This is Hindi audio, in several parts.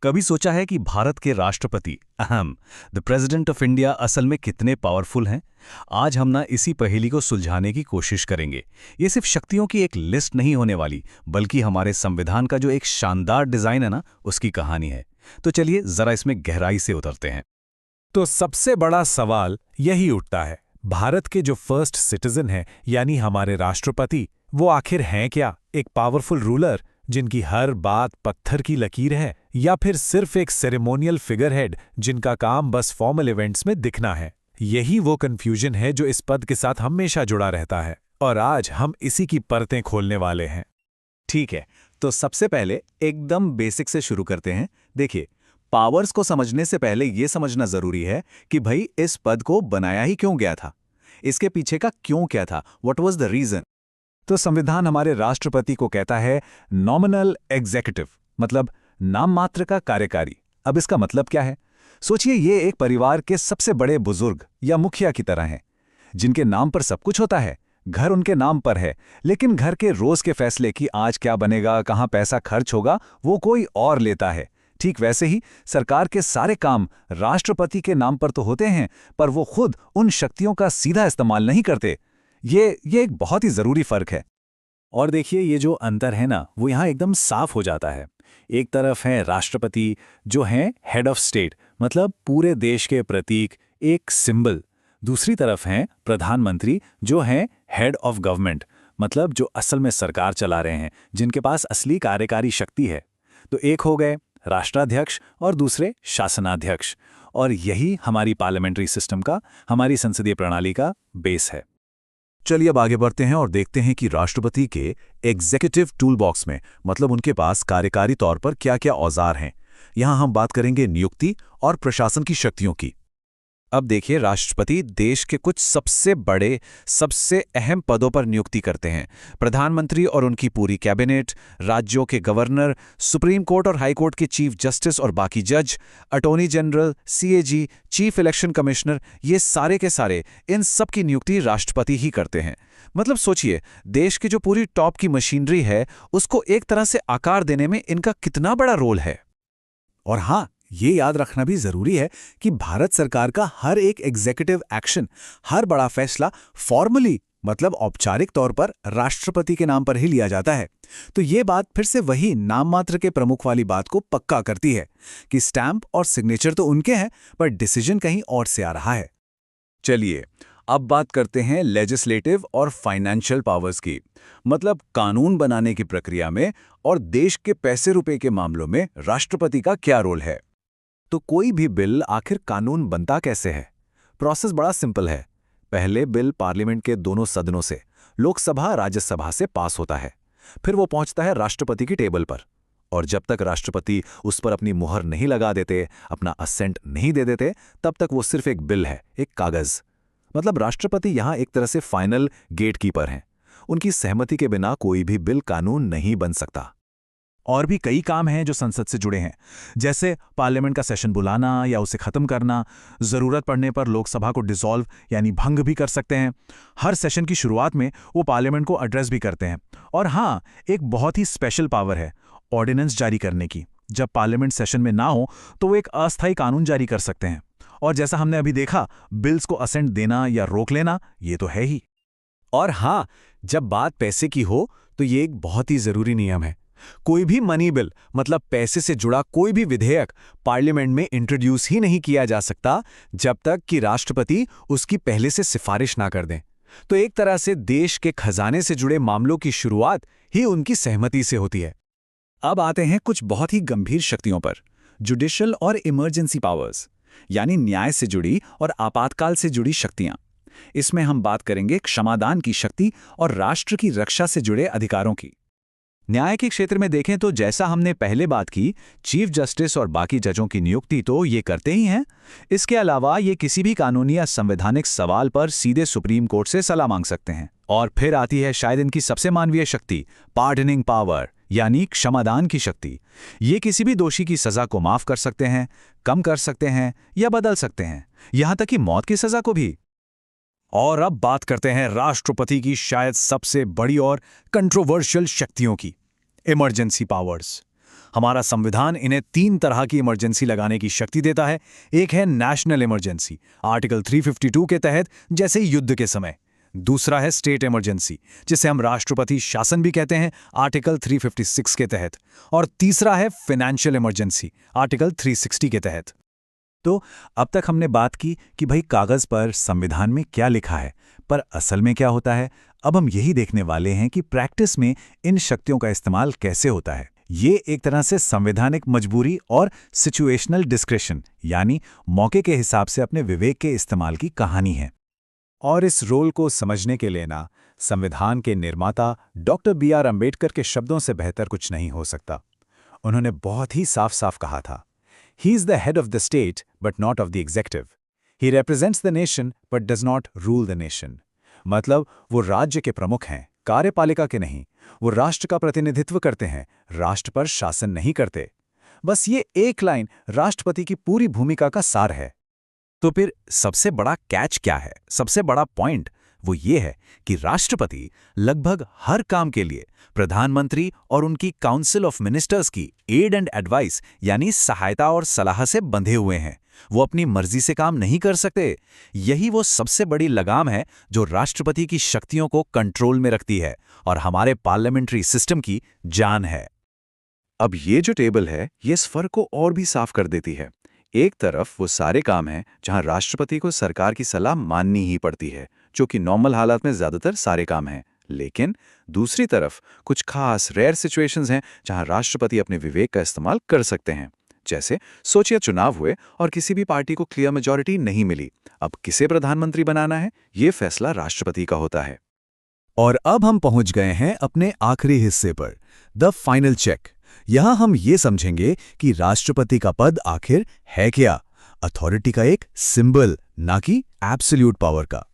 कभी सोचा है कि भारत के राष्ट्रपति द प्रेसिडेंट ऑफ इंडिया असल में कितने पावरफुल हैं? आज हम ना इसी पहेली को सुलझाने की कोशिश करेंगे। ये सिर्फ शक्तियों की एक लिस्ट नहीं होने वाली, बल्कि हमारे संविधान का जो एक शानदार डिजाइन है ना, उसकी कहानी है। तो चलिए जरा इसमें गहराई से उतरते हैं। तो सबसे बड़ा सवाल यही उठता है, भारत के जो फर्स्ट सिटीजन हैं यानी हमारे राष्ट्रपति, वो आखिर हैं क्या? एक पावरफुल रूलर जिनकी हर बात पत्थर की लकीर है, या फिर सिर्फ एक सेरेमोनियल फिगरहेड जिनका काम बस फॉर्मल इवेंट्स में दिखना है? यही वो कंफ्यूजन है जो इस पद के साथ हमेशा जुड़ा रहता है, और आज हम इसी की परतें खोलने वाले हैं। ठीक है, तो सबसे पहले एकदम बेसिक से शुरू करते हैं। देखिए, पावर्स को समझने से पहले यह समझना जरूरी है कि भाई इस पद को बनाया ही क्यों गया था, इसके पीछे का क्यों क्या था, व्हाट वाज द रीजन। तो संविधान हमारे राष्ट्रपति को कहता है नॉमिनल एग्जीक्यूटिव, मतलब नाम मात्र का कार्यकारी। अब इसका मतलब क्या है? सोचिए, ये एक परिवार के सबसे बड़े बुजुर्ग या मुखिया की तरह हैं, जिनके नाम पर सब कुछ होता है। घर उनके नाम पर है, लेकिन घर के रोज के फैसले की आज क्या बनेगा, कहां पैसा खर्च होगा, वो कोई और लेता है। ठीक वैसे ही सरकार के सारे काम राष्ट्रपति के नाम पर तो होते हैं, पर वो खुद उन शक्तियों का सीधा इस्तेमाल नहीं करते। ये एक बहुत ही जरूरी फर्क है। और देखिए, ये जो अंतर है ना, वो यहाँ एकदम साफ हो जाता है। एक तरफ है राष्ट्रपति, जो हैं हेड ऑफ स्टेट, मतलब पूरे देश के प्रतीक, एक सिंबल। दूसरी तरफ हैं प्रधानमंत्री, जो हैं हेड ऑफ गवर्नमेंट, मतलब जो असल में सरकार चला रहे हैं, जिनके पास असली कार्यकारी शक्ति है। तो एक हो गए राष्ट्राध्यक्ष और दूसरे शासनाध्यक्ष, और यही हमारी पार्लियामेंट्री सिस्टम का, हमारी संसदीय प्रणाली का बेस है। चलिए अब आगे बढ़ते हैं और देखते हैं कि राष्ट्रपति के एग्जीक्यूटिव टूल बॉक्स में, मतलब उनके पास कार्यकारी तौर पर क्या क्या औजार हैं। यहां हम बात करेंगे नियुक्ति और प्रशासन की शक्तियों की। अब देखिए, राष्ट्रपति देश के कुछ सबसे बड़े, सबसे अहम पदों पर नियुक्ति करते हैं। प्रधानमंत्री और उनकी पूरी कैबिनेट, राज्यों के गवर्नर, सुप्रीम कोर्ट और हाई कोर्ट के चीफ जस्टिस और बाकी जज, attorney general, CAG, chief election commissioner, ये सारे के सारे, इन सब की नियुक्ति राष्ट्रपति ही करते हैं। मतलब सोचिए, देश की जो पूरी टॉप की मशीनरी है, उसको एक तरह से आकार देने में इनका कितना बड़ा रोल है। और हां, ये याद रखना भी जरूरी है कि भारत सरकार का हर एक एग्जीक्यूटिव एक्शन, हर बड़ा फैसला फॉर्मली, मतलब औपचारिक तौर पर राष्ट्रपति के नाम पर ही लिया जाता है। तो ये बात फिर से वही नाम मात्र के प्रमुख वाली बात को पक्का करती है कि स्टैंप और सिग्नेचर तो उनके हैं, पर डिसीजन कहीं और से आ रहा है। चलिए अब बात करते हैं लेजिस्लेटिव और फाइनेंशियल पावर्स की, मतलब कानून बनाने की प्रक्रिया में और देश के पैसे रुपए के मामलों में राष्ट्रपति का क्या रोल है। तो कोई भी बिल आखिर कानून बनता कैसे है? प्रोसेस बड़ा सिंपल है। पहले बिल पार्लियामेंट के दोनों सदनों से, लोकसभा राज्यसभा से पास होता है। फिर वो पहुंचता है राष्ट्रपति की टेबल पर, और जब तक राष्ट्रपति उस पर अपनी मुहर नहीं लगा देते, अपना असेंट नहीं दे देते, तब तक वो सिर्फ एक बिल है, एक कागज। मतलब राष्ट्रपति यहां एक तरह से फाइनल गेटकीपर हैं। उनकी सहमति के बिना कोई भी बिल कानून नहीं बन सकता। और भी कई काम हैं जो संसद से जुड़े हैं, जैसे पार्लियामेंट का सेशन बुलाना या उसे खत्म करना। जरूरत पड़ने पर लोकसभा को डिसॉल्व यानी भंग भी कर सकते हैं। हर सेशन की शुरुआत में वो पार्लियामेंट को एड्रेस भी करते हैं। और हाँ, एक बहुत ही स्पेशल पावर है ऑर्डिनेंस जारी करने की। जब पार्लियामेंट सेशन में ना हो तो वो एक अस्थायी कानून जारी कर सकते हैं। और जैसा हमने अभी देखा, बिल्स को असेंट देना या रोक लेना, ये तो है ही। और हाँ, जब बात पैसे की हो तो ये एक बहुत ही जरूरी नियम है। कोई भी मनी बिल, मतलब पैसे से जुड़ा कोई भी विधेयक, पार्लियामेंट में इंट्रोड्यूस ही नहीं किया जा सकता जब तक कि राष्ट्रपति उसकी पहले से सिफारिश ना कर दें। तो एक तरह से देश के खजाने से जुड़े मामलों की शुरुआत ही उनकी सहमति से होती है। अब आते हैं कुछ बहुत ही गंभीर शक्तियों पर, जुडिशियल और इमरजेंसी पावर्स, यानी न्याय से जुड़ी और आपातकाल से जुड़ी शक्तियां। इसमें हम बात करेंगे क्षमादान की शक्ति और राष्ट्र की रक्षा से जुड़े अधिकारों की। न्याय के क्षेत्र में देखें तो जैसा हमने पहले बात की, चीफ जस्टिस और बाकी जजों की नियुक्ति तो ये करते ही हैं। इसके अलावा ये किसी भी कानूनी या संवैधानिक सवाल पर सीधे सुप्रीम कोर्ट से सलाह मांग सकते हैं। और फिर आती है शायद इनकी सबसे मानवीय शक्ति, पार्डनिंग पावर, यानी क्षमादान की शक्ति। ये किसी भी दोषी की सजा को माफ कर सकते हैं, कम कर सकते हैं या बदल सकते हैं, यहां तक कि मौत की सजा को भी। और अब बात करते हैं राष्ट्रपति की शायद सबसे बड़ी और कंट्रोवर्शियल शक्तियों की, इमरजेंसी पावर्स। हमारा संविधान इन्हें 3 तरह की इमरजेंसी लगाने की शक्ति देता है। एक है नेशनल इमरजेंसी, आर्टिकल 352 के तहत, जैसे युद्ध के समय। दूसरा है स्टेट इमरजेंसी, जिसे हम राष्ट्रपति शासन भी कहते हैं, आर्टिकल 356 के तहत। और तीसरा है फाइनेंशियल इमरजेंसी, आर्टिकल 360 के तहत। तो अब तक हमने बात की कि भाई कागज पर संविधान में क्या लिखा है, पर असल में क्या होता है। अब हम यही देखने वाले हैं कि प्रैक्टिस में इन शक्तियों का इस्तेमाल कैसे होता है। ये एक तरह से संवैधानिक मजबूरी और सिचुएशनल डिस्क्रेशन, यानी मौके के हिसाब से अपने विवेक के इस्तेमाल की कहानी है। और इस रोल को समझने के लिए ना संविधान के निर्माता डॉक्टर बी.आर. अम्बेडकर के शब्दों से बेहतर कुछ नहीं हो सकता। उन्होंने बहुत ही साफ साफ कहा था, He is the head of the state but not of the executive. He represents the nation but does not rule the nation. मतलब वो राज्य के प्रमुख हैं, कार्यपालिका के नहीं। वो राष्ट्र का प्रतिनिधित्व करते हैं, राष्ट्र पर शासन नहीं करते। बस ये एक लाइन राष्ट्रपति की पूरी भूमिका का सार है। तो फिर सबसे बड़ा कैच क्या है, सबसे बड़ा पॉइंट वो ये है कि राष्ट्रपति लगभग हर काम के लिए प्रधानमंत्री और उनकी काउंसिल ऑफ मिनिस्टर्स की एड एंड एडवाइस यानी सहायता और सलाह से बंधे हुए हैं। वो अपनी मर्जी से काम नहीं कर सकते। यही वो सबसे बड़ी लगाम है जो राष्ट्रपति की शक्तियों को कंट्रोल में रखती है और हमारे पार्लियामेंट्री सिस्टम की जान है। अब ये जो टेबल है ये इस फर्क को और भी साफ कर देती है। एक तरफ वो सारे काम हैं जहां राष्ट्रपति को सरकार की सलाह माननी ही पड़ती है, जो कि नॉर्मल हालात में ज्यादातर सारे काम हैं। लेकिन दूसरी तरफ कुछ खास रेयर सिचुएशंस हैं जहां राष्ट्रपति अपने विवेक का इस्तेमाल कर सकते हैं। जैसे सोचिए चुनाव हुए और किसी भी पार्टी को क्लियर मेजॉरिटी नहीं मिली। अब किसे प्रधानमंत्री बनाना है, ये फैसला राष्ट्रपति का होता है। और अब हम पहुंच गए हैं अपने आखिरी हिस्से पर, द फाइनल चेक। यहां हम ये समझेंगे कि राष्ट्रपति का पद आखिर है क्या, अथॉरिटी का एक सिंबल, ना कि एब्सोल्यूट पावर का।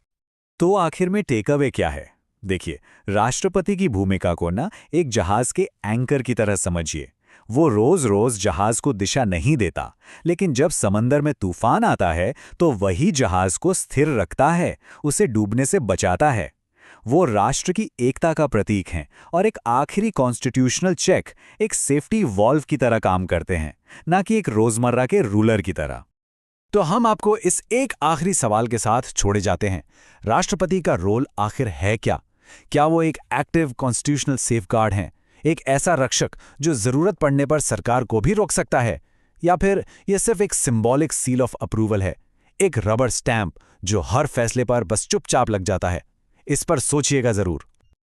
तो आखिर में टेक अवे क्या है? देखिए, राष्ट्रपति की भूमिका को ना एक जहाज के एंकर की तरह समझिए। वो रोज रोज जहाज को दिशा नहीं देता, लेकिन जब समंदर में तूफान आता है तो वही जहाज को स्थिर रखता है, उसे डूबने से बचाता है। वो राष्ट्र की एकता का प्रतीक हैं और एक आखिरी कॉन्स्टिट्यूशनल चेक, एक सेफ्टी वॉल्व की तरह काम करते हैं, ना कि एक रोजमर्रा के रूलर की तरह। तो हम आपको इस एक आखिरी सवाल के साथ छोड़े जाते हैं। राष्ट्रपति का रोल आखिर है क्या? क्या वो एक एक्टिव कॉन्स्टिट्यूशनल सेफगार्ड हैं, एक ऐसा रक्षक जो जरूरत पड़ने पर सरकार को भी रोक सकता है, या फिर यह सिर्फ एक सिंबॉलिक सील ऑफ अप्रूवल है, एक रबर स्टैंप जो हर फैसले पर बस चुपचाप लग जाता है? इस पर सोचिएगा जरूर।